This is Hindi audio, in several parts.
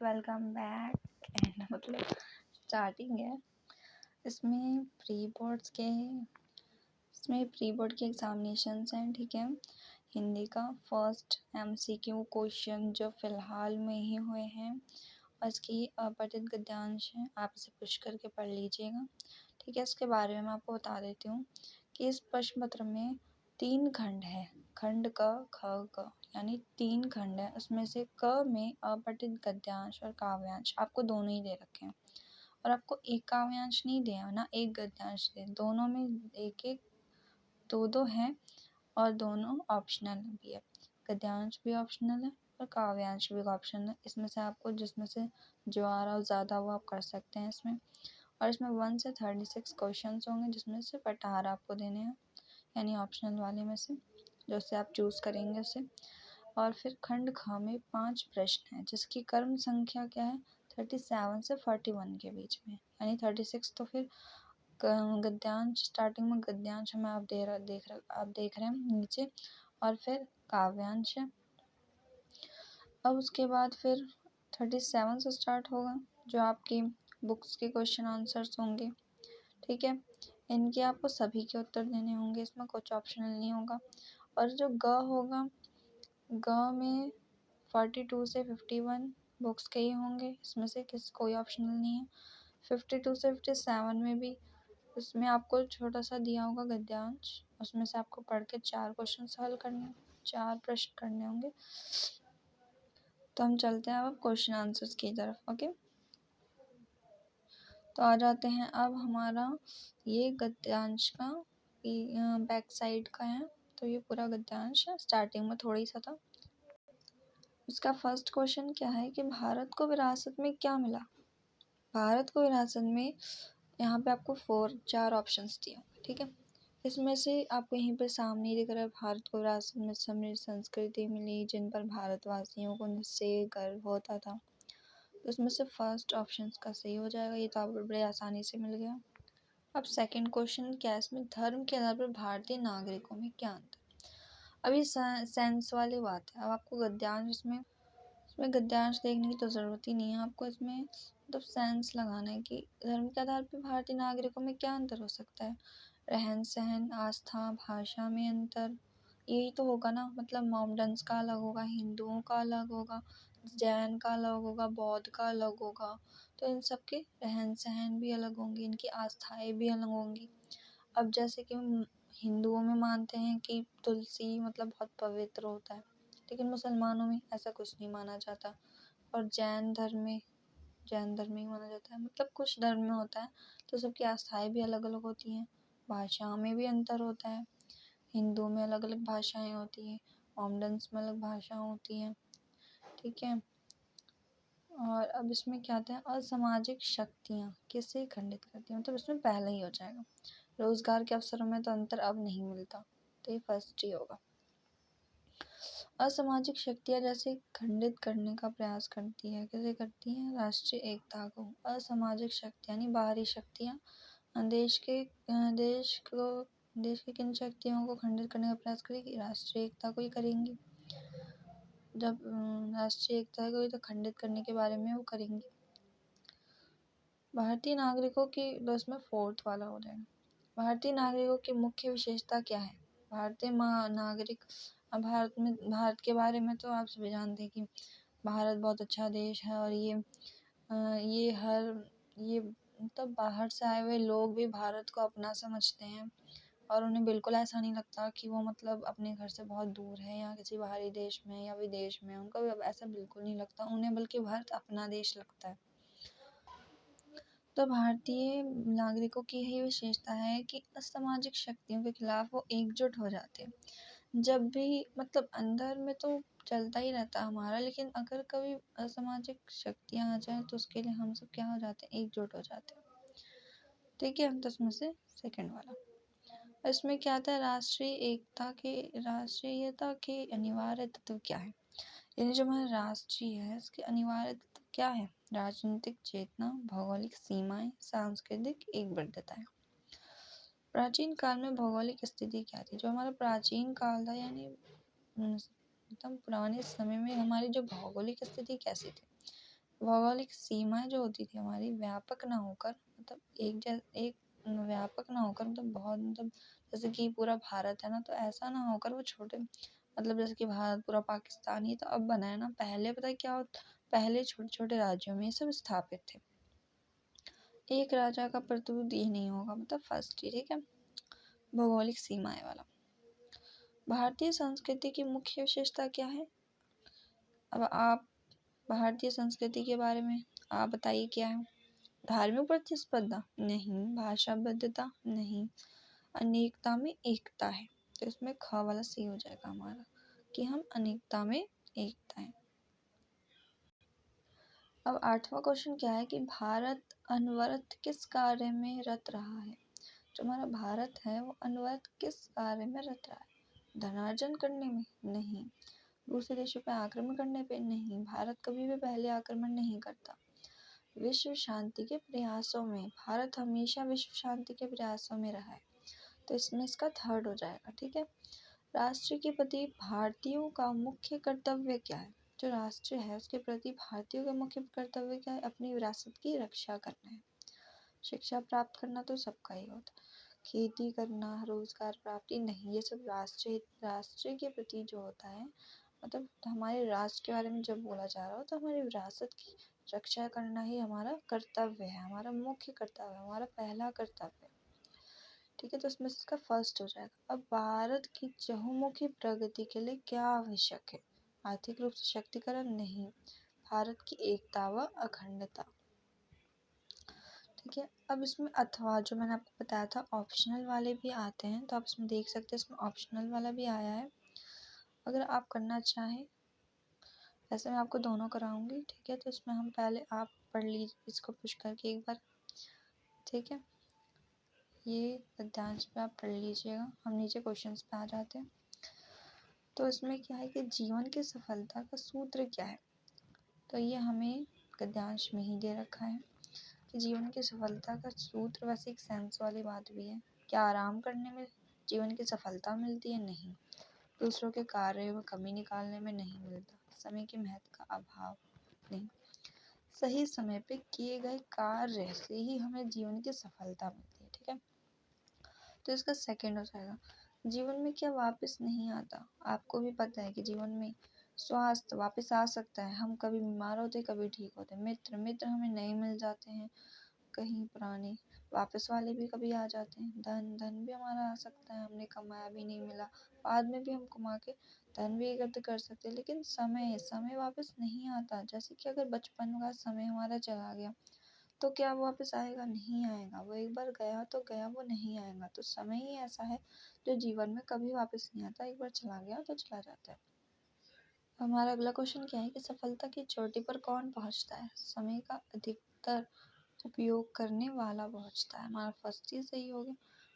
Welcome back. एंड मतलब स्टार्टिंग है इसमें प्री बोर्ड के एग्जामिनेशंस हैं, ठीक है। हिंदी का फर्स्ट MCQ क्वेश्चन जो फिलहाल में ही हुए हैं और इसकी अपठित गद्यांश है, आप इसे पुश करके पढ़ लीजिएगा, ठीक है। इसके बारे में मैं आपको बता देती हूँ कि इस प्रश्न पत्र में 3 खंड है, खंड क, ख, ग, यानी 3 खंड है। उसमें से क में अपठित गद्यांश और काव्यांश आपको दोनों ही दे रखे हैं और आपको एक काव्यांश नहीं दिया ना एक गद्यांश दे, दोनों में एक एक दो हैं और दोनों ऑप्शनल भी है। गद्यांश भी ऑप्शनल है और काव्यांश भी ऑप्शनल है। इसमें से आपको जिसमें से जो आ रहा हो ज़्यादा वो आप कर सकते हैं इसमें। और इसमें 1 से 36 क्वेश्चन होंगे जिसमें से 18 आपको देने हैं, यानी ऑप्शनल वाले में से जो से आप चूज़ करेंगे उसे। और फिर खंड ख में 5 प्रश्न हैं जिसकी क्रम संख्या क्या है 37 से 41 के बीच में, यानी 36 तो फिर गद्यांश, स्टार्टिंग में गद्यांश हमें आप देख रहे हैं नीचे, और फिर काव्यांश है। अब उसके बाद फिर 37 से स्टार्ट होगा जो आपकी बुक्स के क्वेश्चन आंसर्स होंगे, ठीक है। इनके आपको सभी के उत्तर देने होंगे, इसमें कुछ ऑप्शनल नहीं होगा। और जो ग होगा, ग में 42 से 51 बुक्स के ही होंगे, इसमें से कोई ऑप्शनल नहीं है। 52 से 57 में भी उसमें आपको छोटा सा दिया होगा गद्यांश, उसमें से आपको पढ़ के 4 क्वेश्चन हल करने, 4 प्रश्न करने होंगे। तो हम चलते हैं अब क्वेश्चन आंसर्स की तरफ, ओके। तो आ जाते हैं अब हमारा ये गद्यांश का बैक साइड का है, तो ये पूरा गद्यांश है, स्टार्टिंग में थोड़ी सा था। इसका फर्स्ट क्वेश्चन क्या है कि भारत को विरासत में क्या मिला। भारत को विरासत में यहाँ पे आपको 4 ऑप्शंस दिए, ठीक है। इसमें से आपको यहीं पर सामने दिख रहा है, भारत को विरासत में समृद्ध संस्कृति मिली जिन पर भारतवासियों को निश्चय गर्व होता था। तो इसमें से फर्स्ट ऑप्शन का सही हो जाएगा, ये तो आपको बड़े आसानी से मिल गया। अब सेकंड क्वेश्चन क्या है, इसमें धर्म के आधार पर भारतीय नागरिकों में क्या अंतर। अब ये सेंस वाली बात है। अब आपको गद्यांश इसमें गद्यांश देखने की तो ज़रूरत ही नहीं है, आपको इसमें मतलब सेंस लगाना है कि धर्म के आधार पर भारतीय नागरिकों में क्या अंतर हो सकता है। रहन सहन, आस्था, भाषा में अंतर, यही तो होगा ना। मतलब मोमडन्स का अलग होगा, हिंदुओं का अलग होगा, जैन का अलग होगा, बौद्ध का अलग होगा। तो इन सब के रहन सहन भी अलग होंगे, इनकी आस्थाएं भी अलग होंगी। अब जैसे कि हिंदुओं में मानते हैं कि तुलसी मतलब बहुत पवित्र होता है, लेकिन मुसलमानों में ऐसा कुछ नहीं माना जाता। और जैन धर्म में ही माना जाता है। मतलब कुछ धर्म में होता है तो सबकी आस्थाएं भी अलग अलग होती हैं, भाषाओं में भी अंतर होता है। हिंदू में अलग अलग भाषाएं होती हैं, मोमडन्स में अलग भाषा होती हैं, ठीक है। और अब इसमें क्या आता है, असामाजिक शक्तियाँ किसे खंडित करती हैं, मतलब इसमें पहले ही हो जाएगा। रोजगार के अवसरों में तो अंतर अब नहीं मिलता, तो ये फर्स्ट ही होगा। असामाजिक शक्तियाँ जैसे खंडित करने का प्रयास करती है, कैसे करती हैं, राष्ट्रीय एकता को। असामाजिक शक्ति यानी बाहरी शक्तियाँ देश की किन शक्तियों को खंडित करने का प्रयास करेगी, राष्ट्रीय एकता को ही करेंगी। जब राष्ट्रीय एकता को ही तो खंडित करने के बारे में वो करेंगी। भारतीय नागरिकों की, तो इसमें फोर्थ वाला हो जाएगा, भारतीय नागरिकों की मुख्य विशेषता क्या है। भारतीय नागरिक, भारत के बारे में तो आप सभी जानते हैं कि भारत बहुत अच्छा देश है और ये मतलब बाहर से आए हुए लोग भी भारत को अपना समझते हैं और उन्हें बिल्कुल ऐसा नहीं लगता कि वो मतलब अपने घर से बहुत दूर है या किसी बाहरी देश में या विदेश में, उनको भी ऐसा बिल्कुल नहीं लगता उन्हें, बल्कि भारत अपना देश लगता है। तो भारतीय नागरिकों की यही विशेषता है कि असामाजिक शक्तियों के खिलाफ वो एकजुट हो जाते हैं। जब भी मतलब अंदर में तो चलता ही रहता हमारा, लेकिन अगर कभी असामाजिक शक्तियाँ आ जाए तो उसके लिए हम सब क्या हो जाते हैं, एकजुट हो जाते हैं, ठीक है। तो इसमें से सेकंड वाला, इसमें क्या आता है, राष्ट्रीयता के अनिवार्य तत्व क्या है। यानी जो हमारा राष्ट्रीय है इसके अनिवार्य तत्व क्या है, राजनीतिक चेतना, भौगोलिक सीमाएं, सांस्कृतिक एकबद्धता। प्राचीन काल में भौगोलिक स्थिति क्या थी। जो हमारा प्राचीन काल था यानी एकदम पुराने समय में हमारी जो भौगोलिक स्थिति कैसी थी, भौगोलिक सीमाएं जो होती थी हमारी व्यापक ना होकर, मतलब एक व्यापक ना होकर, मतलब बहुत, मतलब जैसे कि पूरा भारत है ना, तो ऐसा ना होकर वो छोटे, मतलब जैसे कि भारत पूरा पाकिस्तान ही तो अब बना है ना, पहले पता है क्या होता, पहले छोटे छोटे राज्यों में ये सब स्थापित थे। एक राजा का प्रतिनिधि ही नहीं होगा, मतलब फर्स्ट ही, ठीक है। भौगोलिक सीमाएं वाला, भारतीय संस्कृति की मुख्य विशेषता क्या है? अब आप भारतीय संस्कृति के बारे में आप बताइए क्या है? धार्मिक प्रतिस्पर्धा नहीं, भाषा बद्धता नहीं, अनेकता में एकता है। तो इसमें ख वाला सही हो जाएगा हमारा, कि हम अनेकता में एकता है। अब 8वां क्वेश्चन क्या है कि भारत अनवरत किस कार्य में रत रहा है? जो हमारा भारत है वो अनवरत किस कार्य में रत रहा है? धनार्जन करने में नहीं, दूसरे देशों पर आक्रमण करने पे नहीं, भारत कभी भी पहले आक्रमण नहीं करता। विश्व शांति के प्रयासों में, भारत हमेशा विश्व शांति के प्रयासों में रहा है, तो इसमें इसका थर्ड हो जाएगा, ठीक है। राष्ट्र के प्रति भारतीयों का मुख्य कर्तव्य क्या है? जो राष्ट्र है उसके प्रति भारतीयों का मुख्य कर्तव्य क्या है? अपनी विरासत की रक्षा करना है। शिक्षा प्राप्त करना तो सबका ही होता है, खेती करना, रोजगार प्राप्ति नहीं, ये सब राष्ट्र के प्रति जो होता है, मतलब हमारे राष्ट्र के बारे में जब बोला जा रहा हो तो हमारी विरासत की रक्षा करना ही हमारा कर्तव्य है, हमारा मुख्य कर्तव्य है, हमारा पहला कर्तव्य है, ठीक है। तो इसमें इसका फर्स्ट हो जाएगा। अब भारत की चहुमुखी प्रगति के लिए क्या आवश्यक है? आर्थिक रूप से शक्तिकरण नहीं, भारत की एकता व अखंडता, ठीक है। अब इसमें अथवा जो मैंने आपको बताया था ऑप्शनल वाले भी आते हैं, तो आप इसमें देख सकते हैं, इसमें ऑप्शनल वाला भी आया है, अगर आप करना चाहें। वैसे मैं आपको दोनों कराऊंगी, ठीक है। तो इसमें हम पहले आप पढ़ लीजिए इसको पुश करके एक बार, ठीक है। ये पद्यांश पे आप पढ़ लीजिएगा, हम नीचे क्वेश्चंस पे आ जाते हैं। तो इसमें क्या है कि जीवन की सफलता का सूत्र क्या है? तो ये हमें गद्यांश में ही दे रखा है कि जीवन की सफलता का सूत्र, वैसे एक सेंस वाली बात भी है। क्या आराम करने में जीवन की सफलता मिलती है? नहीं। दूसरों के कार्य में कमी निकालने में नहीं मिलता, समय के महत्व का अभाव नहीं, सही समय पे किए गए कार्य से ही हमें जीवन की सफलता मिलती है, ठीक है। तो इसका सेकंड हो जाएगा, जीवन में क्या वापस नहीं आता? आपको भी पता है कि जीवन में स्वास्थ्य वापस आ सकता है, हम कभी बीमार होते कभी ठीक होते, मित्र हमें नए मिल जाते हैं, कहीं पुराने वापस वाले भी कभी आ जाते हैं, धन भी हमारा आ सकता है, हमने कमाया भी नहीं मिला, बाद में भी हम कमा के धन भी एकत्र कर सकते हैं, लेकिन समय वापस नहीं आता। जैसे कि अगर बचपन का समय हमारा चला गया तो क्या वो वापस आएगा? नहीं आएगा, वो एक बार गया तो गया, वो नहीं आएगा। तो समय ही ऐसा है जो जीवन में कभी वापस नहीं आता, एक बार चला गया तो चला जाता है। हमारा अगला क्वेश्चन क्या है कि सफलता की चोटी पर कौन पहुंचता है? समय का अधिकतर उपयोग करने वाला पहुंचता है। हमारा फर्स्ट चीज सही हो गया।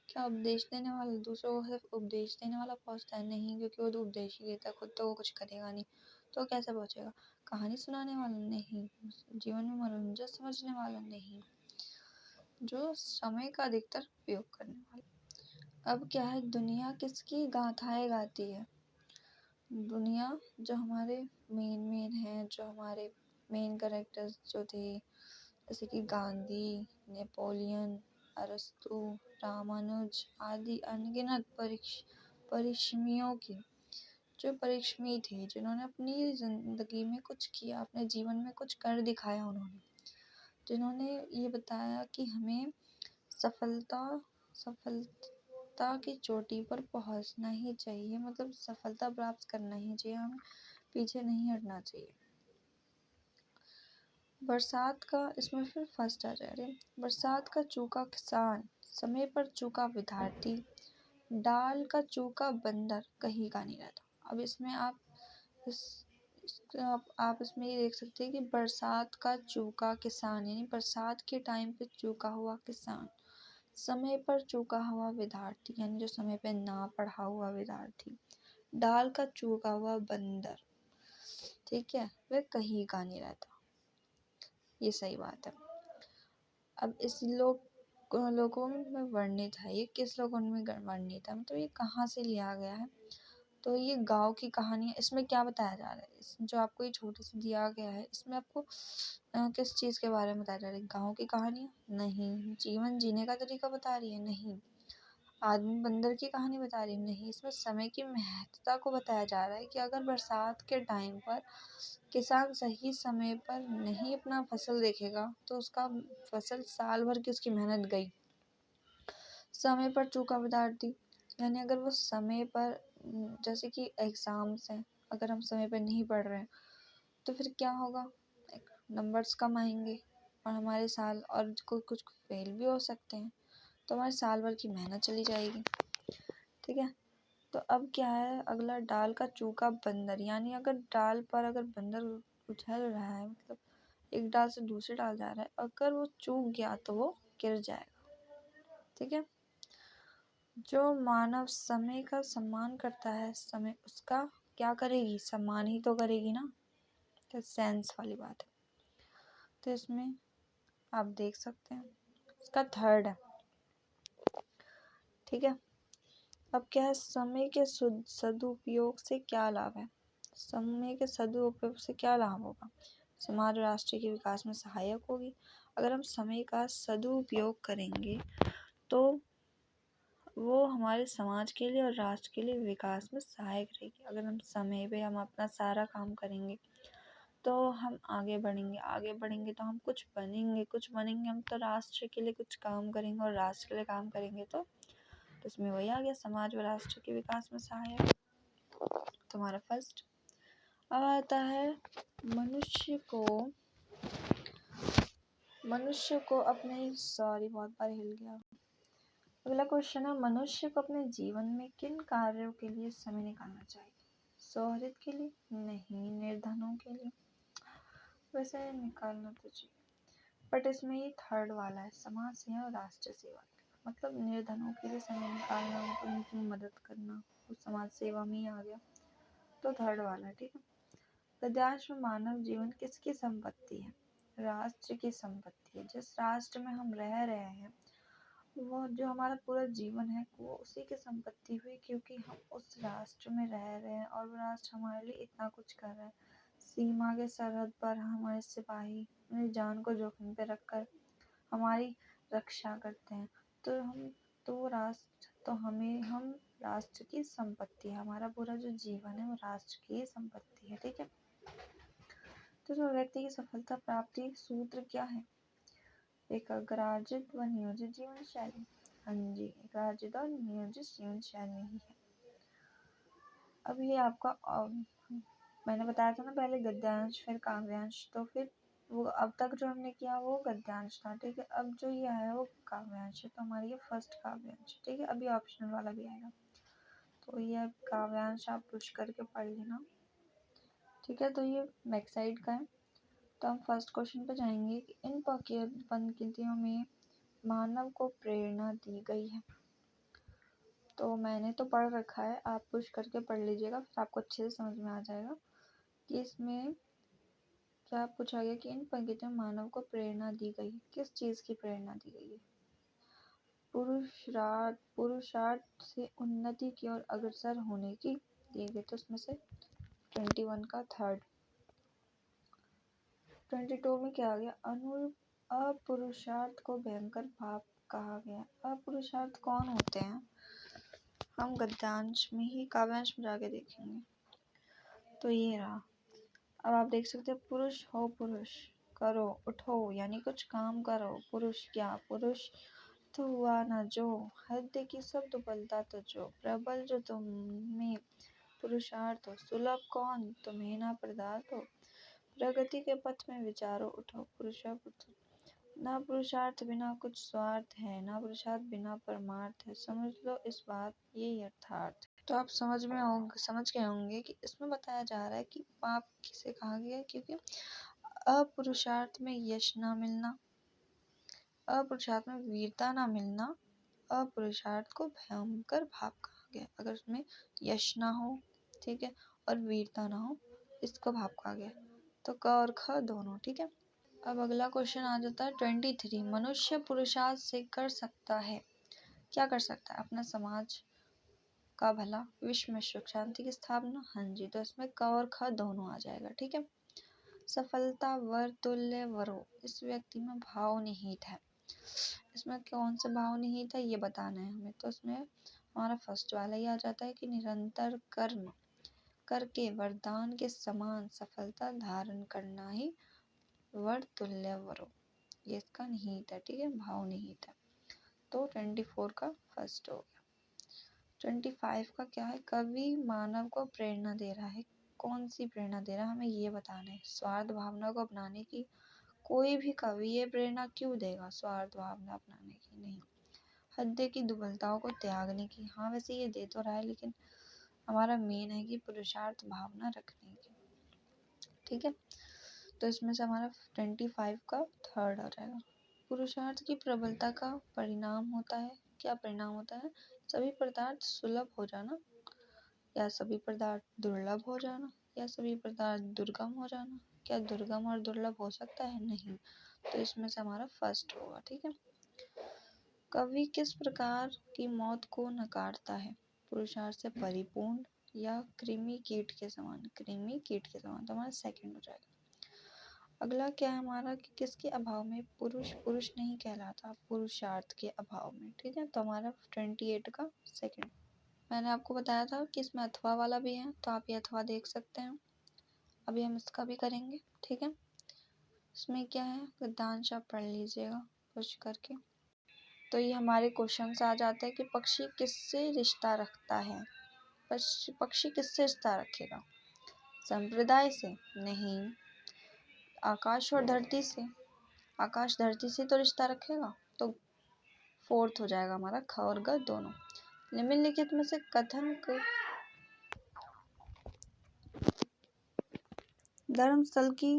क्या उपदेश देने वाला, दूसरों को सिर्फ उपदेश देने वाला पहुंचता है? नहीं, क्योंकि वो तो उपदेश ही देता है, खुद तो वो कुछ करेगा नहीं, तो कैसे पहुंचेगा? कहानी सुनाने वाला? नहीं। जीवन में मनोरंजन समझने वाला? नहीं। जो समय का अधिकतर उपयोग करने वाला। अब क्या है, दुनिया किसकी गाथाएं गाती है? दुनिया जो हमारे मेन हैं, जो हमारे मेन कैरेक्टर्स जो थे, जैसे कि गांधी, नेपोलियन, अरस्तु, रामानुज आदि अनगिनत परिश्रमियों की, जो परिश्रमी थे, जिन्होंने अपनी जिंदगी में कुछ किया, अपने जीवन में कुछ कर दिखाया, उन्होंने जिन्होंने ये बताया कि हमें सफलता सफलता की चोटी पर पहुंचना ही चाहिए, मतलब सफलता प्राप्त करना ही चाहिए, हमें पीछे नहीं हटना चाहिए। बरसात का, इसमें फिर फर्स्ट आ जाए, बरसात का चूका किसान, समय पर चूका विद्यार्थी, डाल का चूका बंदर, कहीं का नहीं रहता। अब इसमें आप आप इसमें ये देख सकते हैं कि बरसात का चूका किसान, यानी बरसात के टाइम पे चूका हुआ किसान, समय पर चूका हुआ विद्यार्थी, यानी जो समय पे ना पढ़ा हुआ विद्यार्थी, डाल का चूका हुआ बंदर, ठीक है, वह कहीं का नहीं रहता। ये सही बात है। अब इस लोगों में वर्णित है, ये किस लोगों में वर्णित है, मतलब ये कहाँ से लिया गया है? तो ये गाँव की कहानी है। इसमें क्या बताया जा रहा है, जो आपको ये छोटे से दिया गया है, इसमें आपको किस चीज़ के बारे में बताया जा रहा है? गाँव की कहानी? नहीं। जीवन जीने का तरीका बता रही है? नहीं। आदमी बंदर की कहानी बता रही? नहीं। इसमें समय की महत्वता को बताया जा रहा है कि अगर बरसात के टाइम पर किसान सही समय पर नहीं अपना फसल देखेगा तो उसका फसल साल भर की उसकी मेहनत गई। समय पर चूका बिगाड़ दी, यानी अगर वो समय पर जैसे कि एग्ज़ाम्स हैं, अगर हम समय पर नहीं पढ़ रहे हैं तो फिर क्या होगा, नंबर्स कम आएंगे और हमारे साल और कुछ फेल भी हो सकते हैं, तो हमारे साल भर की मेहनत चली जाएगी। ठीक है, तो अब क्या है अगला, डाल का चूका बंदर, यानी अगर डाल पर अगर बंदर उछल रहा है, मतलब एक डाल से दूसरे डाल जा रहा है, अगर वो चूक गया तो वो गिर जाएगा। ठीक है, जो मानव समय का सम्मान करता है, समय उसका क्या करेगी, सम्मान ही तो करेगी ना। तो सेंस वाली बात है। तो इसमें आप देख सकते हैं इसका थर्ड है। ठीक है, अब क्या है, समय के सदुपयोग से क्या लाभ है? समय के सदुपयोग से क्या लाभ होगा? समाज और राष्ट्र के विकास में सहायक होगी। अगर हम समय का सदुपयोग करेंगे तो वो हमारे समाज के लिए और राष्ट्र के लिए विकास में सहायक रहेगी। अगर हम समय पे हम अपना सारा काम करेंगे तो हम आगे बढ़ेंगे तो हम कुछ बनेंगे हम तो राष्ट्र के लिए कुछ काम करेंगे, और राष्ट्र के लिए काम करेंगे तो इसमें वही आ गया, समाज व राष्ट्र के विकास में सहायक। तुम्हारा फर्स्ट। अब आता है मनुष्य को अपने बहुत बार हिल गया। अगला क्वेश्चन है, मनुष्य को अपने जीवन में किन कार्यों के लिए समय निकालना चाहिए? सौहृद के लिए? नहीं। निर्धनों के लिए? वैसे निकालना तो चाहिए, बट इसमें ये थर्ड वाला है, समाज सेवा और राष्ट्र सेवा, मतलब निर्धनों के लिए समय निकालना, उनकी मदद करना, वो समाज सेवा में ही आ गया, तो थर्ड वाला। ठीक है, गद्यांश में मानव जीवन किसकी संपत्ति है? राष्ट्र की संपत्ति है। जिस राष्ट्र में हम रह रहे हैं वो जो हमारा पूरा जीवन है वो उसी की संपत्ति हुई, क्योंकि हम उस राष्ट्र में रह रहे हैं और वो राष्ट्र हमारे लिए इतना कुछ कर रहा है। सीमा के सरहद पर हमारे सिपाही अपनी जान को जोखिम पे रखकर हमारी रक्षा करते हैं, हम राष्ट्र की संपत्ति है। हमारा पूरा जो जीवन है वो राष्ट्र की संपत्ति है। ठीक है, तो जो व्यक्ति की सफलता प्राप्ति सूत्र क्या है? एकाग्रार्जित व नियोजित जीवन शैली। हाँ जी, एकाग्रार्जित और नियोजित जीवन शैली ही है। अब ये आपका मैंने बताया था ना पहले, गद्यांश फिर काव्यांश, तो फिर वो अब तक जो हमने किया वो गद्यांश था। ठीक है, अब जो ये है वो काव्यांश है, तो हमारी ये फर्स्ट काव्यांश। ठीक है, अभी ऑप्शनल वाला भी आएगा, तो ये काव्यांश आप पुश करके पढ़ लेना। ठीक है, तो ये बैक साइड का है। तो हम फर्स्ट क्वेश्चन पे जाएंगे कि इन पंक्तियों में मानव को प्रेरणा दी गई है। तो मैंने तो पढ़ रखा है, आप पुश करके पढ़ लीजिएगा, फिर आपको अच्छे से समझ में आ जाएगा कि इसमें क्या पूछा गया कि इन पंक्तियों में मानव को प्रेरणा दी गई है। किस चीज़ की प्रेरणा दी गई है? पुरुषार्थ से उन्नति की ओर अग्रसर होने की दी गई। तो उसमें से 21 का थर्ड। 22 में क्या आ गया? अपुरुषार्थ को भयंकर पाप कहा गया। अपुरुषार्थ कौन होते हैं? हम गद्यांश में ही काव्यांश में जाके देखेंगे। तो ये रहा। अब आप देख सकते हैं, पुरुष हो, पुरुष करो, उठो, यानी कुछ काम करो। पुरुष क्या? पुरुष तो हुआ ना जो हृदय की सब दुबलता, तो जो प्रबल जो तुम में पुरुषार्थ हो। सुलभ कौन? तुम्हें ना पदार्थ हो। प्रगति के पथ में विचारो, उठो पुरुषार्थ। ना पुरुषार्थ बिना कुछ स्वार्थ है, ना पुरुषार्थ बिना परमार्थ है। समझ लो इस बात, ये अर्थार्थ। तो आप समझ गए होंगे कि इसमें बताया जा रहा है कि पाप किसे कहा गया है, क्योंकि अपुरुषार्थ में यश ना मिलना, अपुरुषार्थ में वीरता ना मिलना, अपुरुषार्थ को भयंकर पाप कहा गया। अगर उसमें यश ना हो, ठीक है, और वीरता ना हो, इसको पाप कहा गया। तो क और ख दोनों। ठीक है, अब अगला क्वेश्चन आ जाता है 23। मनुष्य पुरुषार्थ से कर सकता है, क्या कर सकता है? अपना समाज का भला, विश्व में सुख शांति की स्थापना। हाँ जी, तो इसमें क और ख दोनों आ जाएगा। ठीक है। सफलता वर तुल्य वरो, इस व्यक्ति में भाव निहित है। इसमें कौन सा भाव निहित है ये बताना है हमें। तो इसमें हमारा फर्स्ट वाला ही आ जाता है कि निरंतर कर्म करके वरदान के समान सफलता धारण करना ही वर तुल्य वरो, ये इसका निहित है। ठीक है, भाव निहित है। तो 24 का फर्स्ट हो गया। 25 का क्या है? कवि मानव को प्रेरणा दे रहा है। कौन सी प्रेरणा दे रहा है हमें ये बताना है। स्वार्थ भावना को अपनाने की। कोई भी कवि ये प्रेरणा क्यों देगा स्वार्थ भावना अपनाने की? नहीं। हृदय की दुर्बलताओं को त्यागने की। हाँ वैसे ये दे तो रहा है, लेकिन हमारा मेन है कि पुरुषार्थ भावना रखने की। ठीक है, तो इसमें से हमारा 25 का थर्ड हो जाएगा। पुरुषार्थ की प्रबलता का परिणाम होता है। क्या परिणाम होता है? सभी पदार्थ सुलभ हो जाना, या सभी पदार्थ दुर्लभ हो जाना, या सभी पदार्थ दुर्गम हो जाना। क्या दुर्गम और दुर्लभ हो सकता है? नहीं। तो इसमें से हमारा फर्स्ट होगा। ठीक है। कवि किस प्रकार की मौत को नकारता है? पुरुषार्थ से परिपूर्ण या कृमि कीट के समान? कृमि कीट के समान, तो हमारा सेकंड हो जाएगा। अगला क्या है हमारा कि किसके अभाव में पुरुष पुरुष नहीं कहलाता? पुरुषार्थ के अभाव में। ठीक है, तो हमारा 28 का सेकंड। मैंने आपको बताया था कि इसमें अथवा वाला भी है, तो आप ये अथवा देख सकते हैं। अभी हम इसका भी करेंगे। ठीक है, इसमें क्या है गद्यांश आप पढ़ लीजिएगा कुछ करके। तो ये हमारे क्वेश्चन आ जाते हैं कि पक्षी किससे रिश्ता रखता है? पक्षी किससे रिश्ता रखेगा? संप्रदाय से? नहीं। आकाश और धरती से? आकाश धरती से तो रिश्ता रखेगा, तो फोर्थ हो जाएगा हमारा ख और ग दोनों। निम्नलिखित में से कथन को धर्मस्थल की,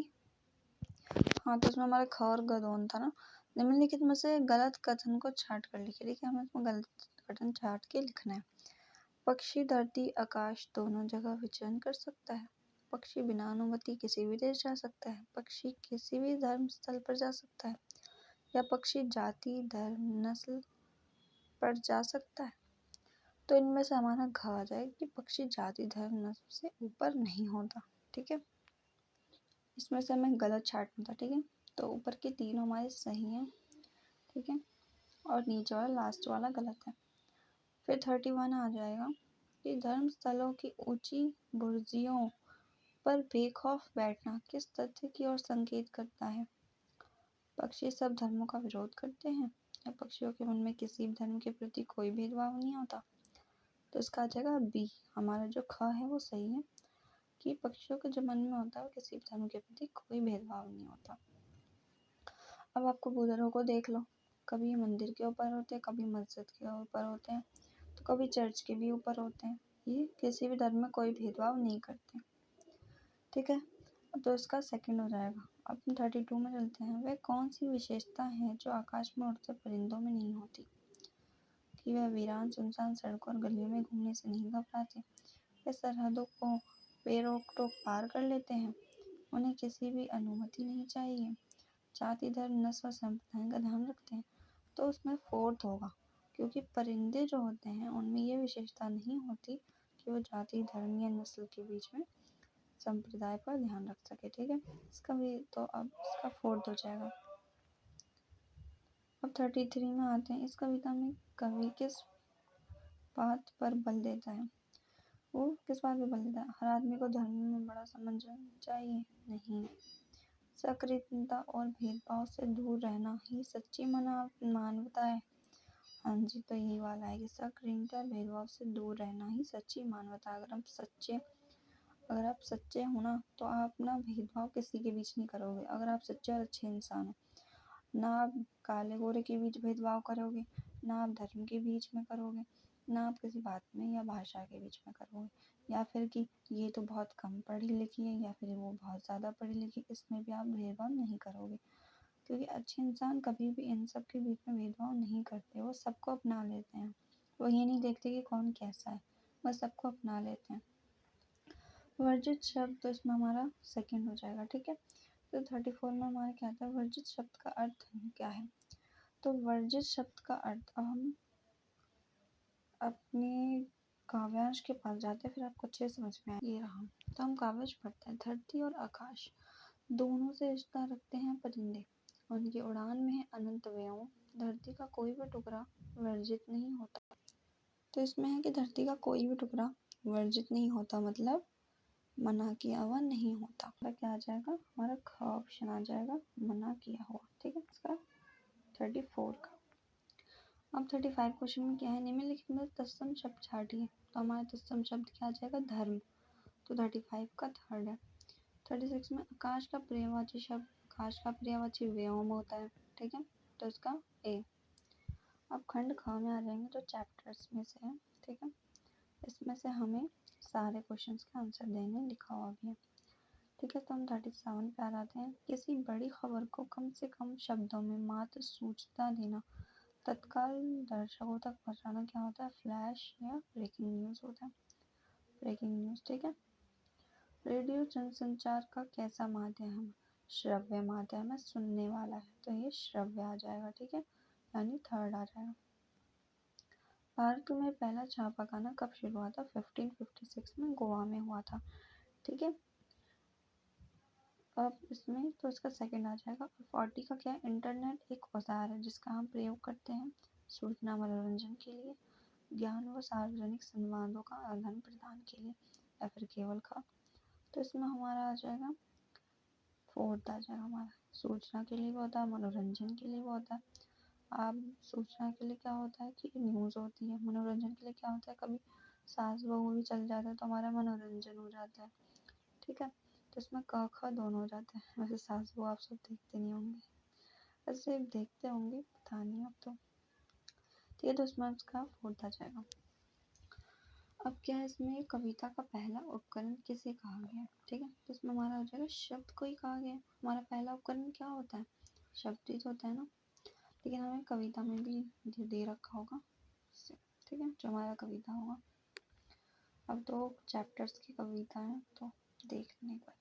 हाँ तो इसमें हमारा ख और ग दोनों था ना। निम्नलिखित में से गलत कथन को छांट कर लिखिए। ठीक है, हमें इसमें गलत कथन छांट के लिखना है। पक्षी धरती आकाश दोनों जगह विचरण कर सकता है। पक्षी बिना अनुमति किसी भी देश जा सकता है। पक्षी किसी भी धर्म स्थल पर जा सकता है। या पक्षी जाति धर्म नस्ल पर जा सकता है। तो इनमें से हमारा घ आ जाएगा कि पक्षी जाति धर्म नस्ल से ऊपर नहीं होता। ठीक है, इसमें से हमें गलत छांटना था। ठीक है, तो ऊपर के तीनों हमारे सही हैं। ठीक है, और नीचे वाला लास्ट वाला गलत है। फिर 31 आ जाएगा कि धर्म स्थलों की ऊंची बुर्जियों पर बेखौफ बैठना किस तथ्य की ओर संकेत करता है? पक्षी सब धर्मों का विरोध करते हैं, या पक्षियों के मन में किसी भी धर्म के प्रति कोई भेदभाव नहीं होता? तो इसका आ जाएगा बी। हमारा जो ख है वो सही है कि पक्षियों के जो मन में होता है किसी भी धर्म के प्रति कोई भेदभाव नहीं होता। अब आपको बुजुर्गों को देख लो, कभी मंदिर के ऊपर होते हैं, कभी मस्जिद के ऊपर होते हैं, तो कभी चर्च के भी ऊपर होते हैं। ये किसी भी धर्म में कोई भेदभाव नहीं करते। ठीक है, तो इसका सेकंड हो जाएगा। अब 32 में चलते हैं। वह कौन सी विशेषता है जो आकाश में उड़ते परिंदों में नहीं होती? कि वह वीरान सुनसान सड़कों और गलियों में घूमने से नहीं घबराते। वे सरहदों को बेरोक टोक पार कर लेते हैं। उन्हें किसी भी अनुमति नहीं चाहिए। जाति धर्म नस्ल और संप्रदाय का ध्यान रखते हैं। तो उसमें फोर्थ होगा, क्योंकि परिंदे जो होते हैं उनमें ये विशेषता नहीं होती कि वो जाति धर्म या नस्ल के बीच में संप्रदाय पर ध्यान रख सके। ठीक है, इसका भी तो अब इसका फोर्थ हो जाएगा। अब 33 में आते हैं। इस कविता में कवि किस बात पर बल देता है? वो किस बात पर बल देता है? हर आदमी को धर्म में बड़ा समझना चाहिए? नहीं। सक्रियता और भेदभाव से दूर रहना ही सच्ची मानवता है। हाँ जी, तो यही वाला है कि सक्रियता और भेदभाव से दूर रहना ही सच्ची मानवता। अगर आप सच्चे हो ना, तो आप ना भेदभाव किसी के बीच नहीं करोगे। अगर आप सच्चे और अच्छे इंसान हो, ना आप काले गोरे के बीच भेदभाव करोगे, ना आप धर्म के बीच में करोगे, ना आप किसी बात में या भाषा के बीच में करोगे, या फिर कि ये तो बहुत कम पढ़ी लिखी है या फिर वो बहुत ज़्यादा पढ़ी लिखी, इसमें भी आप भेदभाव नहीं करोगे। क्योंकि अच्छे इंसान कभी भी इन सब के बीच में भेदभाव नहीं करते। वो सबको अपना लेते हैं। वो ये नहीं देखते कि कौन कैसा है, वो सबको अपना लेते हैं। वर्जित शब्द तो इसमें हमारा सेकंड हो जाएगा। ठीक है, तो 34 में हमारा क्या था? वर्जित शब्द का अर्थ क्या है? तो वर्जित शब्द का अर्थ, अब हम अपने काव्यांश के पास जाते हैं, फिर आपको अच्छे समझ में आए। ये रहा, तो हम काव्यांश पढ़ते हैं। धरती और आकाश दोनों से रिश्ता रखते हैं परिंदे, उनकी उड़ान में है अनंत व्योम। धरती का कोई भी टुकड़ा वर्जित नहीं होता। तो इसमें है कि धरती का कोई भी टुकड़ा वर्जित नहीं होता, मतलब मना किया हुआ नहीं होता। क्या आ जाएगा, हमारा ख ऑप्शन आ जाएगा, मना किया हुआ। ठीक है, इसका 34 का। अब 35 क्वेश्चन में क्या है, निम्नलिखित में तत्सम शब्द छाटिए। तो हमारा तत्सम शब्द क्या आ जाएगा, धर्म। तो 35 का थर्ड है। 36 में आकाश का पर्यायवाची शब्द, आकाश का पर्यायवाची व्योम होता है। ठीक है, तो इसका ए। अब खंड ख में आ जाएंगे जो चैप्टर्स में से है। ठीक है, इसमें से हमें सारे क्वेश्चंस का आंसर देने लिखा हुआ भी है। ठीक है, तो हम 37 पे आ जाते हैं। किसी बड़ी खबर को कम से कम शब्दों में मात्र सूचना देना, तत्काल दर्शकों तक पहुंचाना क्या होता है, फ्लैश या ब्रेकिंग न्यूज़ होता है। Breaking news. ठीक है, रेडियो जनसंचार का कैसा माध्यम है, श्रव्य माध्यम है, सुनने वाला है, तो ये श्रव्य आ जाएगा। ठीक है, यानी थर्ड आ जाएगा। भारत में पहला छापाखाना कब शुरू हुआ था, 1556 में गोवा में हुआ था। ठीक है, अब इसमें तो इसका सेकंड आ जाएगा। 40 का क्या है, इंटरनेट एक औजार है जिसका हम प्रयोग करते हैं सूचना मनोरंजन के लिए, ज्ञान व सार्वजनिक संवादों का आदान प्रदान के लिए, या फिर केवल का। तो इसमें हमारा आ जाएगा फोर्थ आ जाएगा हमारा, सूचना के लिए भी होता है, मनोरंजन के लिए भी होता है। आप सूचना के लिए क्या होता है कि न्यूज़ होती है, मनोरंजन के लिए क्या होता है, कभी सास बहू भी चल जाता है तो हमारा मनोरंजन हो जाता है। ठीक है, तो इसमें क ख दोनों हो जाते हैं। वैसे सास बहू आप सब देखते नहीं होंगे, वैसे देखते होंगे, पता नहीं अब तो। ठीक है, तो इसमें उसका फोर्थ आ जाएगा। अब क्या है, इसमें कविता का पहला उपकरण किसे कहा गया है। ठीक है, तो इसमें हमारा हो जाएगा शब्द को ही कहा गया है। हमारा पहला उपकरण क्या होता है, शब्द ही तो होता है ना। लेकिन हमें कविता में भी दे रखा होगा। ठीक है, जो हमारा कविता होगा। अब दो चैप्टर्स की कविता है तो देखने का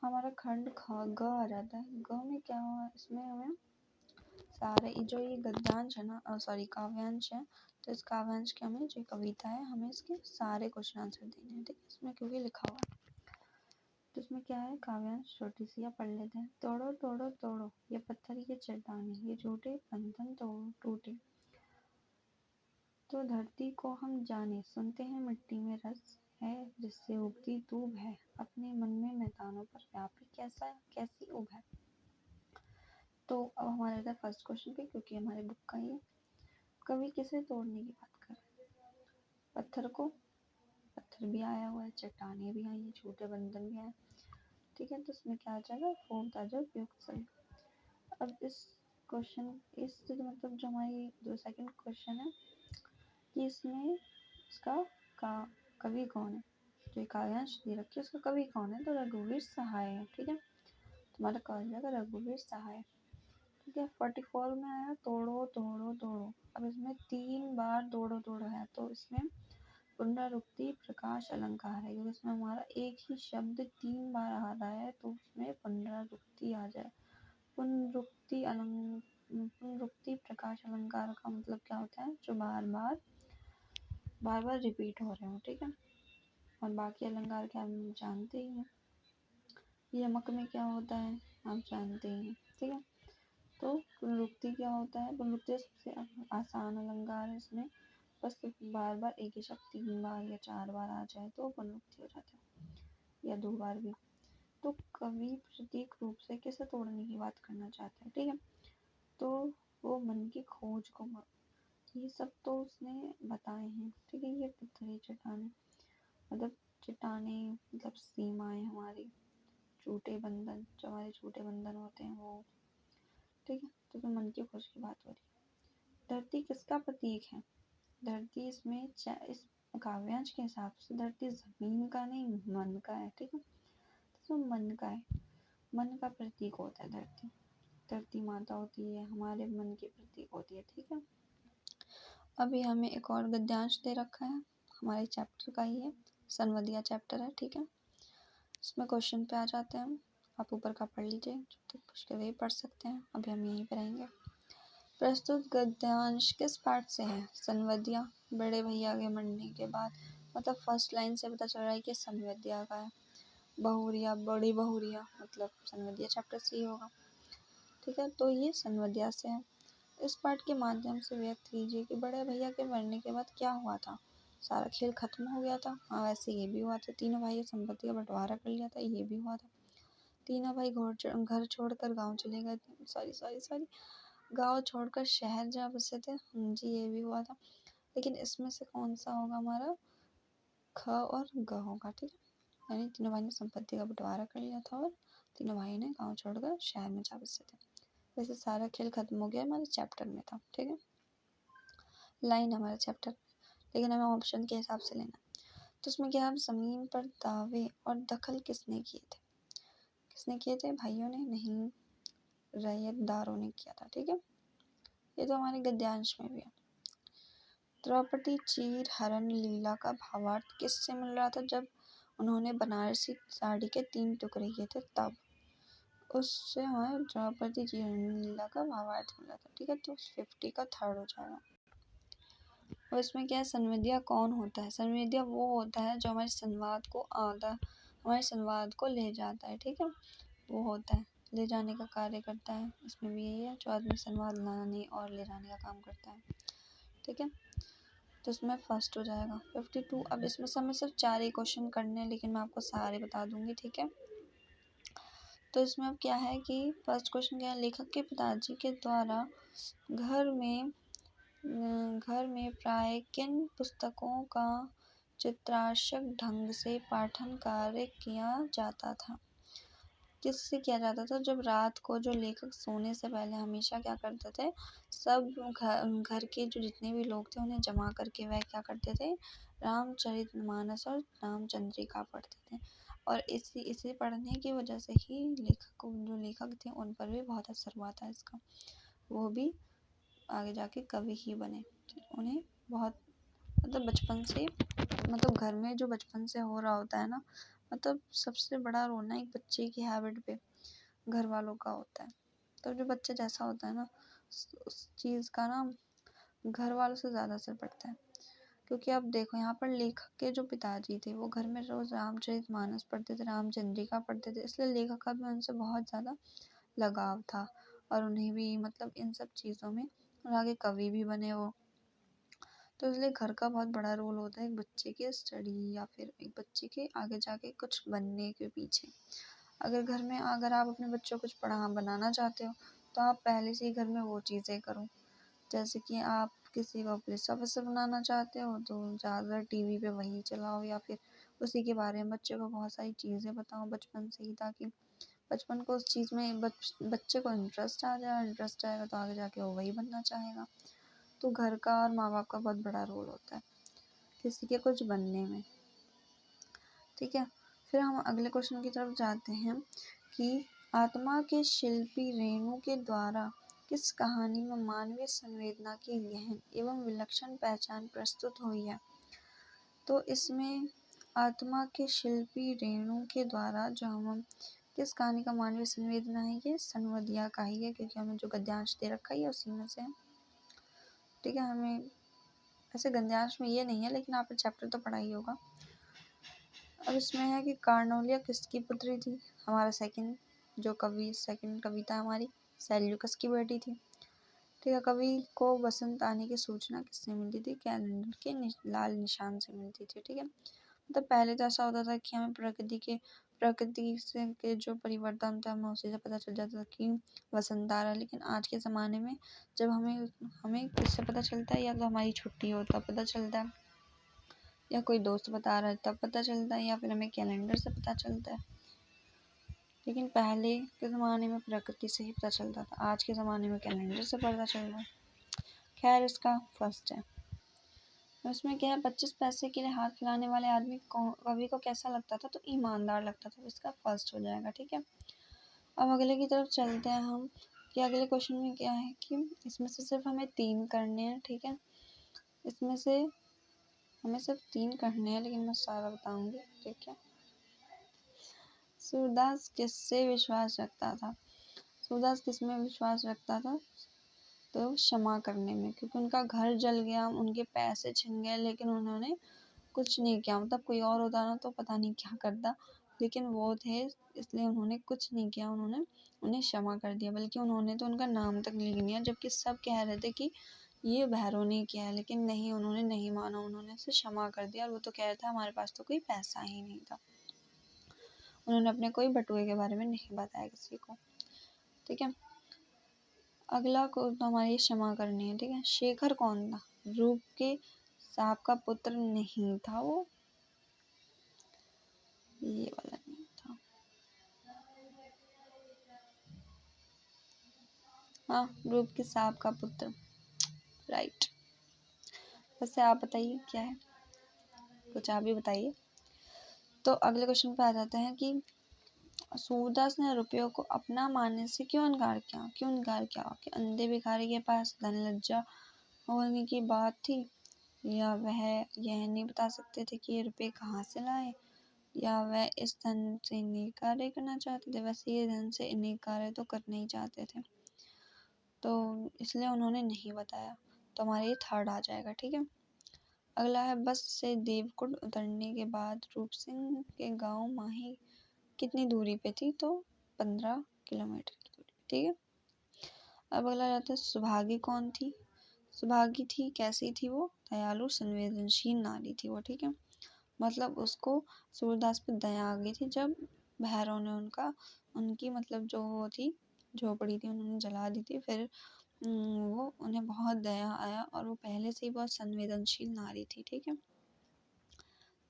हमारा खंड ख ग आ जाता है। ग में क्या हुआ, इसमें हमें सारे जो ये गद्यांश है ना, सॉरी काव्यांश है, तो इस काव्यांश के हमें जो कविता है हमें इसके सारे क्वेश्चन आंसर देने हैं। ठीक है, इसमें क्योंकि लिखा हुआ है। तो इसमें क्या है, काव्यांश छोटी सी या पढ़ लेते हैं। तोड़ो तोड़ो तोड़ो ये पत्थर ये चट्टाने, ये झूठे बंधन तोड़ टूटे, तो धरती को हम जाने, सुनते हैं मिट्टी में रस है जिससे उगती दूब है, अपने मन में मैदानों पर व्यापी कैसा कैसी उब है। तो अब हमारे इधर फर्स्ट क्वेश्चन पे, क्योंकि हमारे बुक का ही है। कवि किसे तोड़ने की बात कर रहे हैं, पत्थर को। पत्थर भी आया हुआ है, चट्टाने भी आई है, छोटे बंधन भी आए। ठीक है, तो इसमें क्या आ जाएगा, फोर्थ आ जाएगा उपयुक्त सही। अब इस क्वेश्चन इस मतलब जो हमारी जो सेकंड क्वेश्चन है कि इसमें इसका का कवि कौन है, जो ये काव्यांश दे रखी है उसका कवि कौन है, तो रघुवीर सहाय है। ठीक है, तुम्हारा कहा जाएगा रघुवीर सहाय। ठीक है, 44 में आया तोड़ो तोड़ो तोड़ो। अब इसमें 3 बार तोड़ो तोड़ो है, तो इसमें पुनरावृत्ति प्रकाश अलंकार है, क्योंकि इसमें हमारा एक ही शब्द 3 बार आ रहा है, तो उसमें पुनरावृत्ति आ जाए। पुनरुक्ति प्रकाश अलंकार का मतलब क्या होता है, जो बार बार रिपीट हो रहे हो। ठीक है, और बाकी अलंकार क्या हम जानते ही हैं। यमक में क्या होता है आप जानते ही हैं। ठीक है, तो पुनरुक्ति क्या होता है, पुनरुक्ति सबसे आसान अलंकार है। इसमें बस बार बार एक ही शब्द 3 बार या 4 बार आ जाए तो पुनरुक्ति हो जाता है, या 2 बार भी। तो कवि प्रतीक रूप से किसे तोड़ने की बात करना चाहता है। ठीक है, तो वो मन की खोज को, ये सब तो उसने बताए हैं। ठीक है, ये पत्थरी चट्टाने मतलब चट्टाने मतलब सीमाएं हमारी, झूठे बंधन, जो हमारे झूठे बंधन होते हैं वो। ठीक है, तो मन की खोज की बात हो रही है। धरती किसका प्रतीक है, धरती इसमें इस काव्यांश के हिसाब से धरती जमीन का नहीं मन का है। ठीक है, तो मन का है, मन का प्रतीक होता है धरती। धरती माता होती है, हमारे मन की प्रतीक होती है। ठीक है, अभी हमें एक और गद्यांश दे रखा है, हमारे चैप्टर का ही है, सनवदिया चैप्टर है। ठीक है, इसमें क्वेश्चन पे आ जाते हैं हम। आप ऊपर का पढ़ लीजिए, जब तक मुश्किल वही पढ़ सकते हैं। अभी हम यहीं पर रहेंगे। प्रस्तुत गद्यांश किस पाठ से है? संवद्या। बड़े भैया के मरने के बाद, मतलब फर्स्ट लाइन से पता चल रहा है कि संवद्या का है। बहुरिया, बड़ी बहुरिया, मतलब संवद्या चैप्टर से ही होगा। ठीक है, तो ये संवद्या से है। इस पाठ के माध्यम से व्यक्त कीजिए कि बड़े भैया के मरने के बाद क्या हुआ था। सारा खेल खत्म हो गया था। हाँ, वैसे ये भी हुआ था। तीनों भाई संपत्ति का बंटवारा कर लिया था, ये भी हुआ था। तीनों भाई घर छोड़कर गांव चले गए थे। सॉरी, गांव छोड़कर शहर जा बसे थे। जी, ये भी हुआ था। लेकिन इसमें से कौन सा होगा हमारा? ख और ग होगा। ठीक है, यानी तीनों भाई ने संपत्ति का बंटवारा कर लिया था और तीनों भाई ने गांव छोड़कर शहर में जा बसे थे। वैसे सारा खेल खत्म हो गया हमारे चैप्टर में था। ठीक है, लाइन हमारा चैप्टर, लेकिन हमें ऑप्शन के हिसाब से लेना। तो उसमें क्या है, जमीन पर दावे और दखल किसने किए थे? किसने किए थे? भाइयों ने नहीं, रैयतदारों ने किया था। ठीक है, ये तो हमारे गद्यांश में भी है। द्रौपदी चीर हरण लीला का भावार्थ किससे मिल रहा था? जब उन्होंने बनारसी साड़ी के 3 टुकड़े किए थे तब, उससे हमें द्रौपदी चीर हरण लीला का भावार्थ मिला था। ठीक है, तो 50 का थर्ड हो जाएगा। और इसमें क्या है, संवेद्या कौन होता है? संवेद्या वो होता है जो हमारे संवाद को ले जाता है। ठीक है, वो होता है, ले जाने का कार्य करता है। इसमें भी यही है, जो आदमी संवाद लाने और ले जाने का काम करता है। ठीक है, तो इसमें फर्स्ट हो जाएगा 52। अब इसमें से हमें सिर्फ 4 ही क्वेश्चन करने हैं, लेकिन मैं आपको सारे बता दूंगी। ठीक है, तो इसमें अब क्या है कि फर्स्ट क्वेश्चन क्या है, लेखक के पिताजी के द्वारा घर में प्राय किन पुस्तकों का चित्रात्मक ढंग से पाठन कार्य किया जाता था? किससे किया जाता था? जब रात को जो लेखक सोने से पहले हमेशा क्या करते थे, सब घर के जो जितने भी लोग थे उन्हें जमा करके वह क्या करते थे, रामचरितमानस और रामचंद्रिका पढ़ते थे। और इसी पढ़ने की वजह से ही जो लेखक थे उन पर भी बहुत असर हुआ था इसका। वो भी आगे जाके कवि ही बने। उन्हें बहुत, मतलब बचपन से, मतलब घर में जो बचपन से हो रहा होता है ना, मतलब सबसे बड़ा रोना एक बच्चे की हैबिट पे घर वालों का होता है। तो जो बच्चा जैसा होता है ना, उस चीज़ का ना घर वालों से ज़्यादा असर पड़ता है। क्योंकि अब देखो, यहाँ पर लेखक के जो पिताजी थे वो घर में रोज रामचरितमानस पढ़ते थे, रामचंद्रिका पढ़ते थे, इसलिए लेखक का भी उनसे बहुत ज़्यादा लगाव था। और उन्हें भी, मतलब इन सब चीज़ों में, और आगे कवि भी बने वो। तो इसलिए घर का बहुत बड़ा रोल होता है एक बच्चे के स्टडी या फिर एक बच्चे के आगे जाके कुछ बनने के पीछे। अगर आप अपने बच्चों को कुछ बनाना चाहते हो, तो आप पहले से ही घर में वो चीज़ें करो। जैसे कि आप किसी को पुलिस ऑफिसर बनाना चाहते हो, तो ज़्यादा टीवी पे वही चलाओ, या फिर उसी के बारे में बच्चे को बहुत सारी चीज़ें बताओ बचपन से ही, ताकि बचपन को उस चीज़ में बच्चे को इंटरेस्ट आ जाए। इंटरेस्ट आएगा तो आगे जाके वो वही बनना चाहेगा। तो घर का और माँ बाप का बहुत बड़ा रोल होता है किसी के कुछ बनने में। ठीक है, फिर हम अगले क्वेश्चन की तरफ जाते हैं कि आत्मा के शिल्पी रेणु के द्वारा किस कहानी में मानवीय संवेदना की गहन एवं विलक्षण पहचान प्रस्तुत हुई है? तो इसमें आत्मा के शिल्पी रेणु के द्वारा जो हम किस कहानी का मानवीय संवेदना है, ये संवदिया का ही है, क्योंकि हमें जो गद्यांश दे रखा है उसी में से है। ठीक है, हमें ऐसे गद्यांश में ये नहीं है, लेकिन आपने चैप्टर तो पढ़ा ही होगा। अब इसमें है कि कार्नोलिया किसकी पुत्री थी? हमारा सेकंड कविता हमारी सेल्यूकस की बेटी थी। ठीक है, कवि को बसंत आने की सूचना किससे मिलती थी? कैलेंडर के लाल निशान से मिलती थी। ठीक है, मतलब पहले तो ऐसा होता था कि हमें प्रकृति से के जो परिवर्तन था हमें उसी से पता चल जाता था कि वसंत आ रहा है। लेकिन आज के ज़माने में जब हमें किससे पता चलता है, या तो हमारी छुट्टी हो तब पता चलता है, या कोई दोस्त बता रहा है तब पता चलता है, या फिर हमें कैलेंडर से पता चलता है। लेकिन पहले के ज़माने में प्रकृति से ही पता चलता था, आज के ज़माने में कैलेंडर से पता चल रहा है। खैर, इसका फर्स्ट है। उसमें क्या है, 25 पैसे के लिए हाथ फैलाने वाले आदमी कवि को कैसा लगता था? तो ईमानदार लगता था। इसका फर्स्ट हो जाएगा। ठीक है, अब अगले की तरफ चलते हैं हम कि अगले क्वेश्चन में क्या है कि इसमें से सिर्फ हमें 3 करने हैं। ठीक है, इसमें से हमें सिर्फ 3 करने हैं, लेकिन मैं सारा बताऊंगी। ठीक है, सूरदास किससे विश्वास रखता था? सूरदास किस में विश्वास रखता था? तो क्षमा करने में, क्योंकि उनका घर जल गया, उनके पैसे छिन गए, लेकिन उन्होंने कुछ नहीं किया। मतलब कोई और होता ना तो पता नहीं क्या करता, लेकिन वो थे इसलिए उन्होंने कुछ नहीं किया, उन्होंने उन्हें क्षमा कर दिया। बल्कि उन्होंने तो उनका नाम तक लिख दिया, जबकि सब कह रहे थे कि ये भैरव ने किया है, लेकिन नहीं, उन्होंने नहीं माना, उन्होंने उसे क्षमा कर दिया। और वो तो कह रहा था हमारे पास तो कोई पैसा ही नहीं था। उन्होंने अपने कोई बटुए के बारे में नहीं बताया किसी को। ठीक है, अगला को तो हमारी क्षमा करनी है। ठीक है, शेखर कौन था? रूप के साहब का पुत्र नहीं था वो, ये वाला नहीं था। हाँ, रूप के साहब का पुत्र, राइट। वैसे आप बताइए क्या है, कुछ आप भी बताइए। तो अगले क्वेश्चन पे आ जाते हैं कि सूरदास ने रुपयों को अपना मानने से क्यों इनकार किया? कि अंधे भिखारी के पास धन लज्जा होने की बात थी, या वह यह नहीं बता सकते थे कि ये रुपये कहाँ से लाए, या वह इस धन से नेक कार्य करना चाहते थे। वैसे ये धन से नेक कार्य तो करना ही चाहते थे, तो इसलिए उन्होंने नहीं बताया। तो हमारे ये थर्ड आ जाएगा। ठीक है, अगला है बस से देवकुंड उतरने के बाद रूप सिंह के गांव माही कितनी दूरी पे थी? तो 15 किलोमीटर की दूरी। ठीक है, अब अगला जाता है सुभागी कौन थी? सुभागी थी, कैसी थी वो? दयालु संवेदनशील नारी थी वो। ठीक है, मतलब उसको सूरदास पे दया आ गई थी जब भैरव ने उनकी मतलब जो वो थी झोपड़ी थी उन्होंने जला दी थी। फिर वो उन्हें बहुत दया आया, और वो पहले से ही बहुत संवेदनशील नारी थी। ठीक है,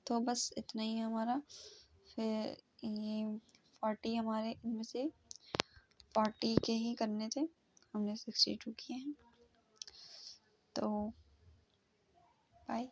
तो बस इतना ही है हमारा। फिर ये 40 हमारे इनमें से 40 के ही करने थे, हमने 62 किए हैं। तो बाय।